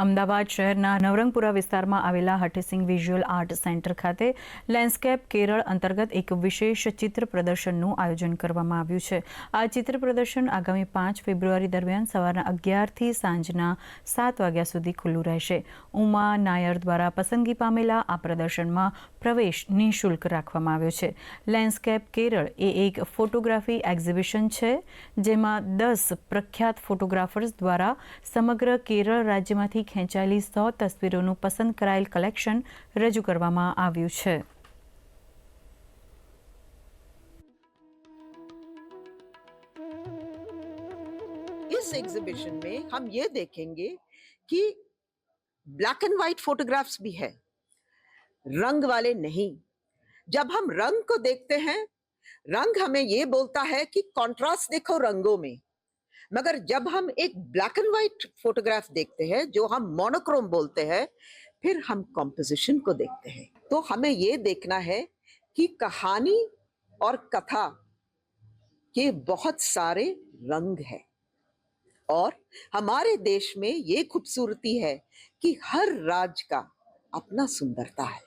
અમદાવાદ શહેરના નવરંગપુરા વિસ્તારમાં આવેલા હઠીસિંગ વિઝ્યુઅલ આર્ટ સેન્ટર ખાતે લેન્ડસ્કેપ કેરળ અંતર્ગત એક વિશેષ ચિત્ર પ્રદર્શનનું આયોજન કરવામાં આવ્યું છે. આ ચિત્ર પ્રદર્શન આગામી 5 ફેબ્રુઆરી દરમિયાન સવારના 11થી સાંજના 7 વાગ્યા સુધી ખુલ્લું રહેશે. ઉમા નાયર દ્વારા પસંદગી પામેલા આ પ્રદર્શનમાં પ્રવેશ નિઃશુલ્ક રાખવામાં આવ્યો છે. લેન્ડસ્કેપ કેરળ એ એક ફોટોગ્રાફી એક્ઝિબિશન છે, જેમાં 10 પ્રખ્યાત ફોટોગ્રાફર્સ દ્વારા સમગ્ર કેરળ રાજ્યમાંથી ખેંચાયેલી 100 તસવીરોનું પસંદ કરાયેલ કલેક્શન રજૂ કરવામાં આવ્યું છે. इस एग्जीबिशन में हम ये देखेंगे कि ब्लैक एंड व्हाइट फोटोग्राफ्स भी है, रंग वाले नहीं. जब हम रंग को देखते हैं, रंग हमें ये बोलता है कि कंट्रास्ट देखो रंगों में, मगर जब हम एक ब्लैक एंड व्हाइट फोटोग्राफ देखते हैं, जो हम मोनोक्रोम बोलते हैं, फिर हम कॉम्पोजिशन को देखते हैं. तो हमें ये देखना है कि कहानी और कथा के बहुत सारे रंग हैं और हमारे देश में ये खूबसूरती है कि हर राज्य का अपना सुंदरता है.